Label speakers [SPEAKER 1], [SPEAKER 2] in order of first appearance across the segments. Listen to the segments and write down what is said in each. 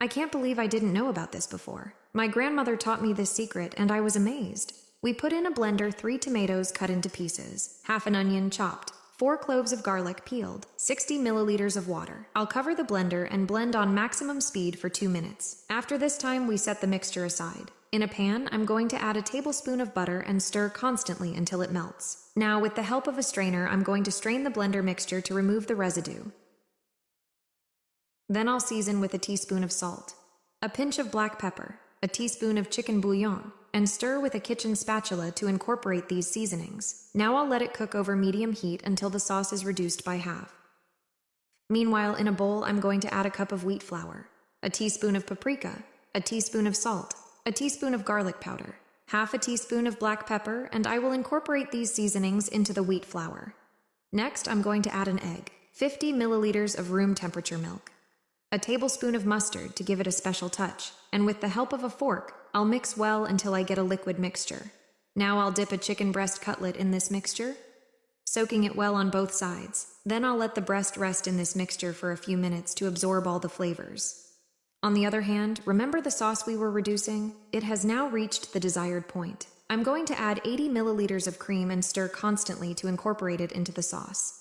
[SPEAKER 1] I can't believe I didn't know about this before. My grandmother taught me this secret and I was amazed. We put in a blender 3 tomatoes cut into pieces, half an onion chopped, 4 cloves of garlic peeled, 60 milliliters of water. I'll cover the blender and blend on maximum speed for 2 minutes. After this time, we set the mixture aside. In a pan, I'm going to add a tablespoon of butter and stir constantly until it melts. Now, with the help of a strainer, I'm going to strain the blender mixture to remove the residue. Then I'll season with a teaspoon of salt, a pinch of black pepper, a teaspoon of chicken bouillon, and stir with a kitchen spatula to incorporate these seasonings. Now I'll let it cook over medium heat until the sauce is reduced by half. Meanwhile, in a bowl, I'm going to add a cup of wheat flour, a teaspoon of paprika, a teaspoon of salt, a teaspoon of garlic powder, half a teaspoon of black pepper, and I will incorporate these seasonings into the wheat flour. Next, I'm going to add an egg, 50 milliliters of room temperature milk, a tablespoon of mustard to give it a special touch, and with the help of a fork, I'll mix well until I get a liquid mixture. Now I'll dip a chicken breast cutlet in this mixture, soaking it well on both sides. Then I'll let the breast rest in this mixture for a few minutes to absorb all the flavors. On the other hand, remember the sauce we were reducing? It has now reached the desired point. I'm going to add 80 milliliters of cream and stir constantly to incorporate it into the sauce.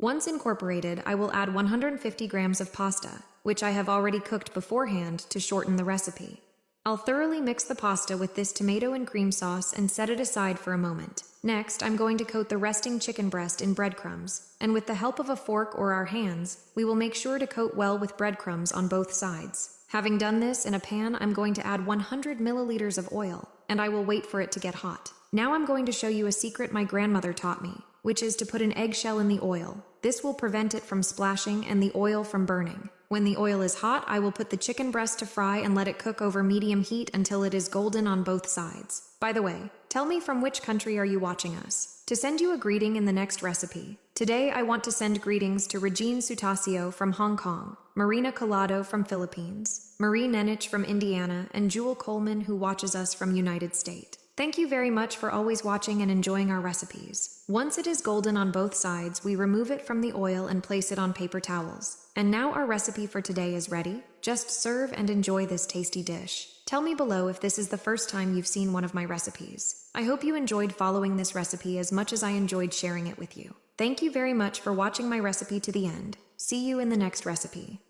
[SPEAKER 1] Once incorporated, I will add 150 grams of pasta, which I have already cooked beforehand to shorten the recipe. I'll thoroughly mix the pasta with this tomato and cream sauce and set it aside for a moment. Next, I'm going to coat the resting chicken breast in breadcrumbs, and with the help of a fork or our hands, we will make sure to coat well with breadcrumbs on both sides. Having done this, in a pan, I'm going to add 100 milliliters of oil, and I will wait for it to get hot. Now I'm going to show you a secret my grandmother taught me, which is to put an eggshell in the oil. This will prevent it from splashing and the oil from burning. When the oil is hot, I will put the chicken breast to fry and let it cook over medium heat until it is golden on both sides. By the way, tell me from which country are you watching us? To send you a greeting in the next recipe. Today I want to send greetings to Regine Sutasio from Hong Kong, Marina Collado from Philippines, Marie Nenich from Indiana, and Jewel Coleman who watches us from United States. Thank you very much for always watching and enjoying our recipes. Once it is golden on both sides, we remove it from the oil and place it on paper towels. And now our recipe for today is ready. Just serve and enjoy this tasty dish. Tell me below if this is the first time you've seen one of my recipes. I hope you enjoyed following this recipe as much as I enjoyed sharing it with you. Thank you very much for watching my recipe to the end. See you in the next recipe.